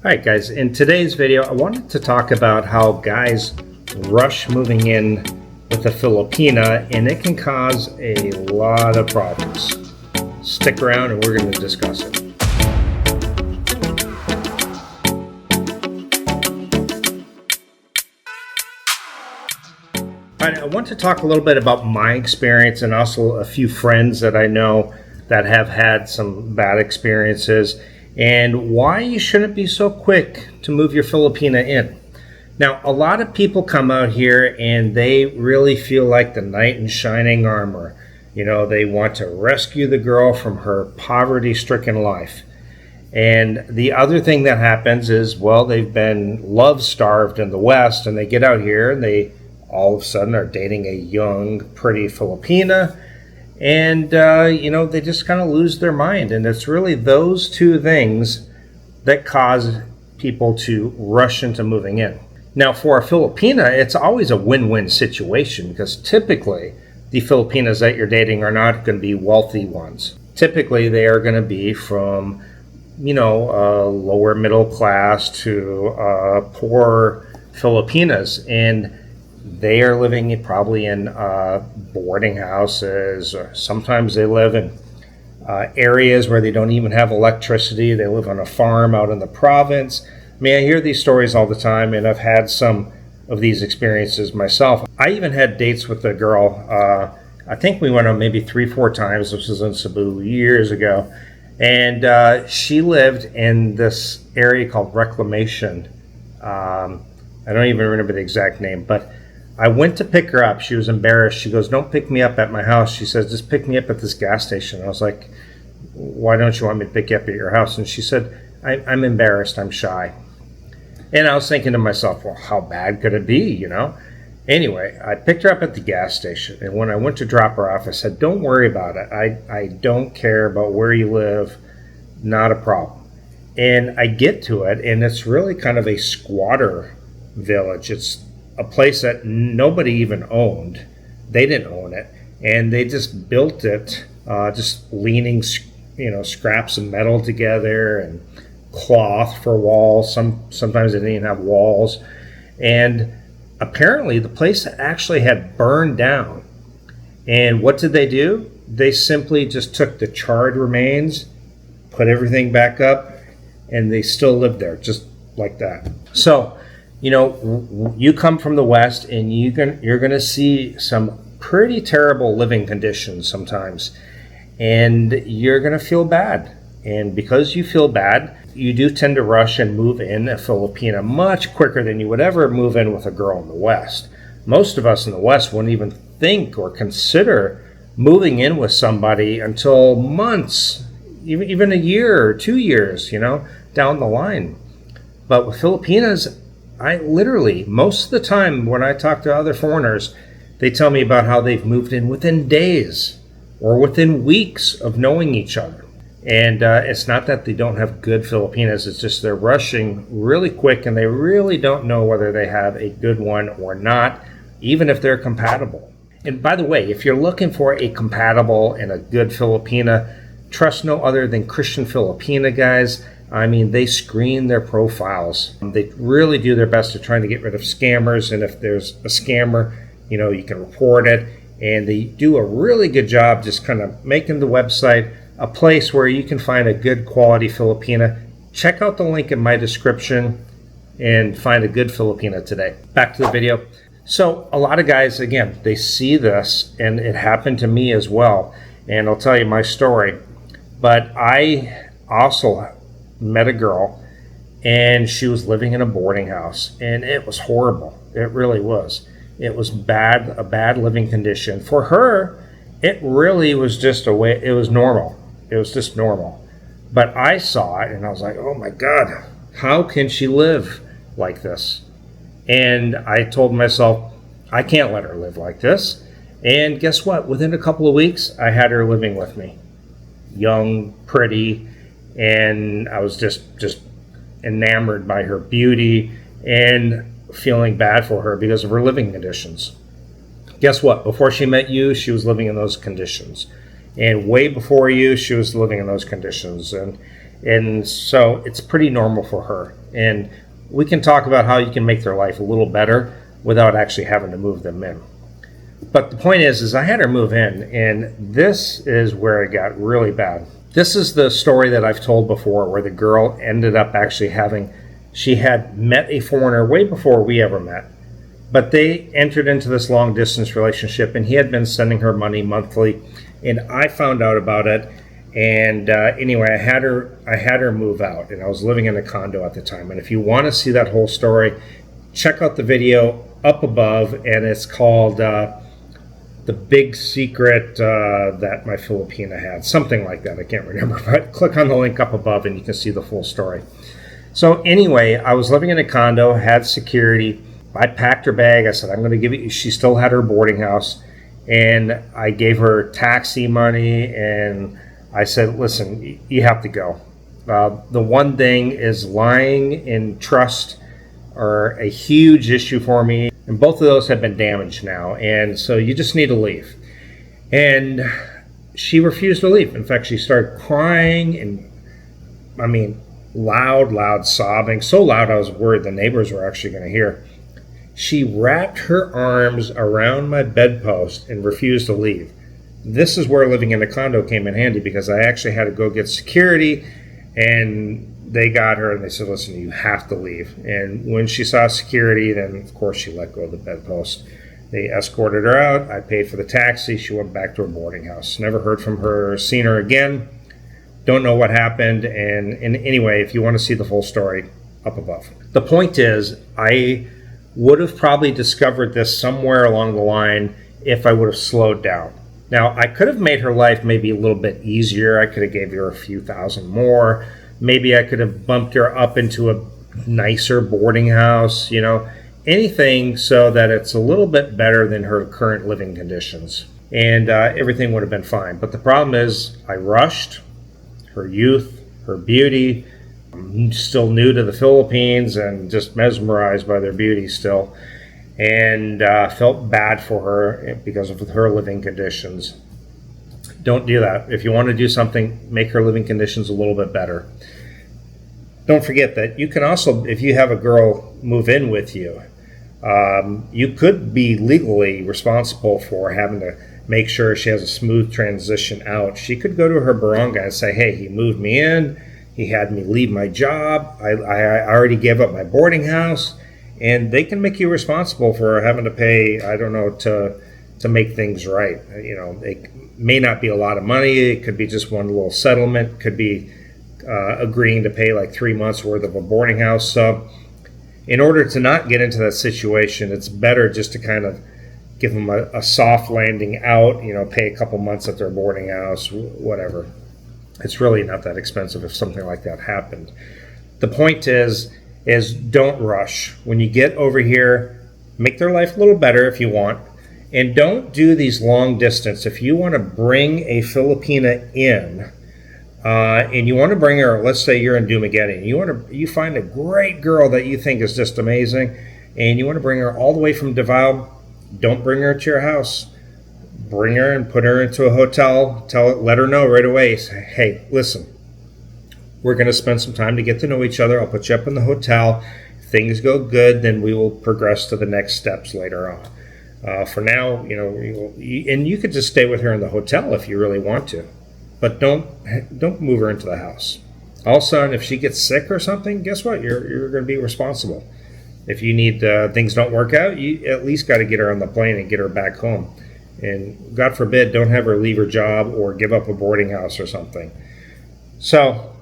Alright guys, in today's video I wanted to talk about how guys rush moving in with a Filipina, and it can cause a lot of problems. Stick around and we're going to discuss it. Alright, I want to talk a little bit about my experience and also a few friends that I know that have had some bad experiences, and why you shouldn't be so quick to move your Filipina in. Now, a lot of people come out here and they really feel like the knight in shining armor. You know, they want to rescue the girl from her poverty-stricken life. And the other thing that happens is, well, they've been love-starved in the West, and they get out here and they all of a sudden are dating a young, pretty Filipina. And, you know, they just kind of lose their mind. And it's really those two things that cause people to rush into moving in. Now, for a Filipina, it's always a win-win situation, because typically the Filipinas that you're dating are not going to be wealthy ones. Typically, they are going to be from, you know, lower middle class to poor Filipinas. And they are living probably in boarding houses, or sometimes they live in areas where they don't even have electricity. They live on a farm out in the province. I mean, I hear these stories all the time, and I've had some of these experiences myself. I even had dates with a girl. I think we went on maybe 3-4 times. This was in Cebu years ago. And she lived in this area called Reclamation. I don't even remember the exact name, but I went to pick her up. She was embarrassed. She goes, "Don't pick me up at my house." She says, "Just pick me up at this gas station." I was like, "Why don't you want me to pick you up at your house?" And she said, I'm embarrassed. I'm shy. And I was thinking to myself, well, how bad could it be, you know? Anyway, I picked her up at the gas station. And when I went to drop her off, I said, "Don't worry about it. I don't care about where you live. Not a problem." And I get to it, and it's really kind of a squatter village. It's a place that nobody even owned. They didn't own it, and they just built it, just leaning, you know, scraps of metal together and cloth for walls. Sometimes they didn't even have walls, and apparently the place actually had burned down. And what did they do? They simply just took the charred remains, put everything back up, and they still lived there just like that. So, you know, you come from the West, and you're going to see some pretty terrible living conditions sometimes, and you're going to feel bad. And because you feel bad, you do tend to rush and move in a Filipina much quicker than you would ever move in with a girl in the West. Most of us in the West wouldn't even think or consider moving in with somebody until months, even a year or 2 years, you know, down the line. But with Filipinas, I literally, most of the time when I talk to other foreigners, they tell me about how they've moved in within days or within weeks of knowing each other. And it's not that they don't have good Filipinas, it's just they're rushing really quick, and they really don't know whether they have a good one or not, even if they're compatible. And by the way, if you're looking for a compatible and a good Filipina, trust no other than Christian Filipina, guys. I mean, they screen their profiles. They really do their best to try to get rid of scammers. And if there's a scammer, you know, you can report it. And they do a really good job just kind of making the website a place where you can find a good quality Filipina. Check out the link in my description and find a good Filipina today. Back to the video. So a lot of guys, again, they see this, and it happened to me as well. And I'll tell you my story. But I also met a girl, and she was living in a boarding house, and it was horrible. It really was. It was a bad living condition. For her, it really was just a way, it was normal. It was just normal. But I saw it, and I was like, oh my God, how can she live like this? And I told myself, I can't let her live like this. And guess what? Within a couple of weeks, I had her living with me. Young, pretty, and I was just enamored by her beauty and feeling bad for her because of her living conditions. Guess what? Before she met you, she was living in those conditions. And way before you, she was living in those conditions. And And so it's pretty normal for her. And we can talk about how you can make their life a little better without actually having to move them in. But the point is I had her move in, and this is where it got really bad. This is the story that I've told before, where the girl ended up actually she had met a foreigner way before we ever met. But they entered into this long distance relationship, and he had been sending her money monthly, and I found out about it. And anyway, I had her move out, and I was living in a condo at the time. And if you want to see that whole story, check out the video up above, and it's called The Big Secret That My Filipina Had. Something like that. I can't remember. But click on the link up above, and you can see the full story. So anyway, I was living in a condo, had security. I packed her bag. I said, I'm going to give you. She still had her boarding house. And I gave her taxi money, and I said, listen, you have to go. The one thing is lying in trust are a huge issue for me. And both of those have been damaged now. And so you just need to leave. And she refused to leave. In fact, she started crying and, loud sobbing. So loud I was worried the neighbors were actually going to hear. She wrapped her arms around my bedpost and refused to leave. This is where living in a condo came in handy, because I actually had to go get security, and they got her and they said, listen, you have to leave. And when she saw security, then of course she let go of the bedpost. They escorted her out. I paid for the taxi. She went back to her boarding house. Never heard from her, seen her again. Don't know what happened. And anyway, if you want to see the full story, up above. The point is, I would have probably discovered this somewhere along the line if I would have slowed down. Now, I could have made her life maybe a little bit easier. I could have gave her a few thousand more. Maybe I could have bumped her up into a nicer boarding house, anything so that it's a little bit better than her current living conditions. And everything would have been fine. But the problem is I rushed her youth, her beauty. I'm still new to the Philippines and just mesmerized by their beauty still. And felt bad for her because of her living conditions. Don't do that. If you want to do something, make her living conditions a little bit better. Don't forget that you can also, if you have a girl move in with you, you could be legally responsible for having to make sure she has a smooth transition out. She could go to her barangay and say, hey, he moved me in. He had me leave my job. I already gave up my boarding house. And they can make you responsible for having to pay, to make things right. It may not be a lot of money. It could be just one little settlement. It could be agreeing to pay like 3 months worth of a boarding house. So in order to not get into that situation, it's better just to kind of give them a soft landing out, pay a couple months at their boarding house, whatever. It's really not that expensive if something like that happened. The point is don't rush. When you get over here, make their life a little better if you want. And don't do these long distance. If you want to bring a Filipina in, and you want to bring her, let's say you're in Dumaguete, you find a great girl that you think is just amazing, and you want to bring her all the way from Davao, don't bring her to your house. Bring her and put her into a hotel. Let her know right away. Say, hey, listen, we're going to spend some time to get to know each other. I'll put you up in the hotel. If things go good, then we will progress to the next steps later on. For now, and you could just stay with her in the hotel if you really want to, but don't move her into the house. All of a sudden, if she gets sick or something, guess what? You're going to be responsible. If you need things don't work out, you at least got to get her on the plane and get her back home. And God forbid, don't have her leave her job or give up a boarding house or something. So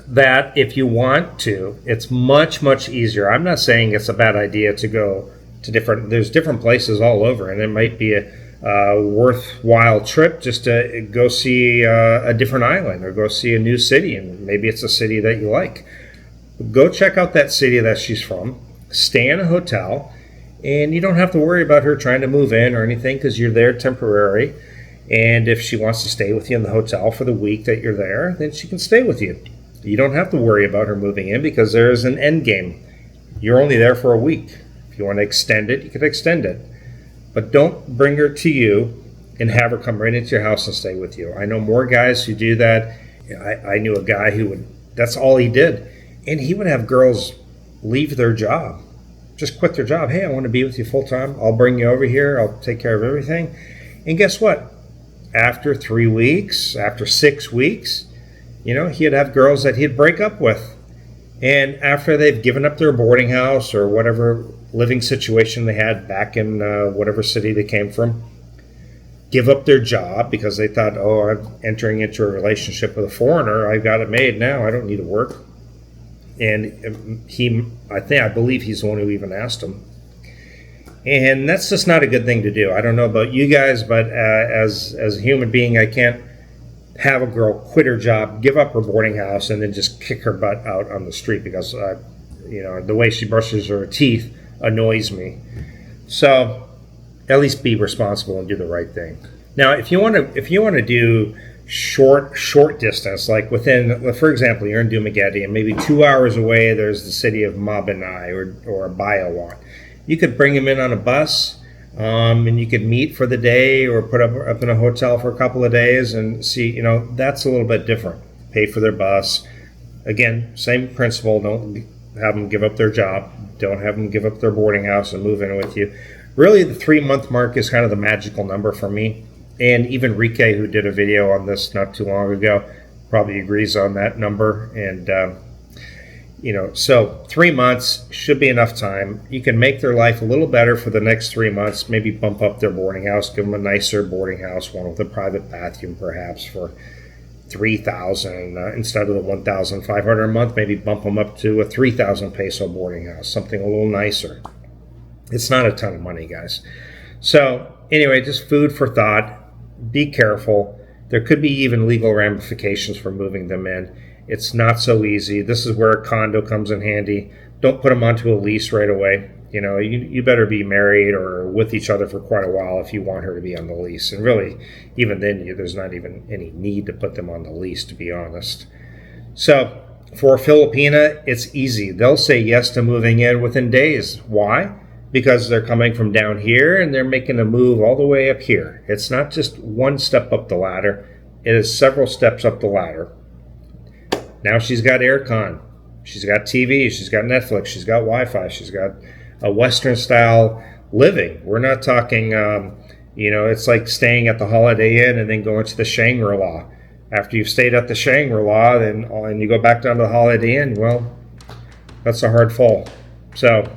that if you want to, it's much, much easier. I'm not saying it's a bad idea to go to there's different places all over, and it might be a worthwhile trip just to go see a different island or go see a new city, and maybe it's a city that you like. Go check out that city that she's from, stay in a hotel, and you don't have to worry about her trying to move in or anything because you're there temporary. And if she wants to stay with you in the hotel for the week that you're there, then she can stay with you. You don't have to worry about her moving in because there is an end game. You're only there for a week. If you want to extend it, you can extend it. But don't bring her to you and have her come right into your house and stay with you. I know more guys who do that, I knew a guy who would, that's all he did. And he would have girls leave their job, just quit their job. Hey, I want to be with you full time. I'll bring you over here. I'll take care of everything. And guess what? After 3 weeks, after 6 weeks, he'd have girls that he'd break up with. And after they've given up their boarding house or whatever living situation they had back in whatever city they came from, give up their job because they thought, oh, I'm entering into a relationship with a foreigner. I've got it made now. I don't need to work. And I believe he's the one who even asked him. And that's just not a good thing to do. I don't know about you guys, but as a human being, I can't have a girl quit her job, give up her boarding house, and then just kick her butt out on the street because, the way she brushes her teeth annoys me. So at least be responsible and do the right thing. Now, if you want to do short distance, like within, for example, you're in Dumaguete and maybe 2 hours away there's the city of Mabinay or Bayawan. You could bring them in on a bus, and you could meet for the day or put up in a hotel for a couple of days and see, that's a little bit different. Pay for their bus. Again, same principle. Don't have them give up their job. Don't have them give up their boarding house and move in with you. Really, the 3-month mark is kind of the magical number for me. And even Rike, who did a video on this not too long ago, probably agrees on that number. And, so 3 months should be enough time. You can make their life a little better for the next 3 months, maybe bump up their boarding house, give them a nicer boarding house, one with a private bathroom perhaps for $3,000 instead of the $1,500 a month. Maybe bump them up to a 3,000 peso boarding house, something a little nicer. It's not a ton of money, guys. So anyway, just food for thought. Be careful. There could be even legal ramifications for moving them in. It's not so easy. This is where a condo comes in handy. Don't put them onto a lease right away. You better be married or with each other for quite a while if you want her to be on the lease. And really, even then, there's not even any need to put them on the lease, to be honest. So for Filipina, it's easy. They'll say yes to moving in within days. Why? Because they're coming from down here and they're making a move all the way up here. It's not just one step up the ladder. It is several steps up the ladder. Now she's got aircon. She's got TV. She's got Netflix. She's got Wi-Fi. She's got a Western-style living. We're not talking, it's like staying at the Holiday Inn and then going to the Shangri-La. After you've stayed at the Shangri-La and you go back down to the Holiday Inn, well, that's a hard fall. So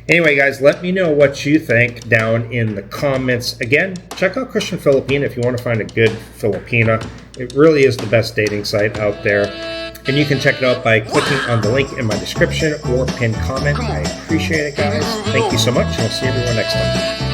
anyway, guys, let me know what you think down in the comments. Again, check out Christian Filipina if you want to find a good Filipina. It really is the best dating site out there. And you can check it out by clicking on the link in my description or pinned comment. I appreciate it, guys. Thank you so much, and I'll see everyone next time.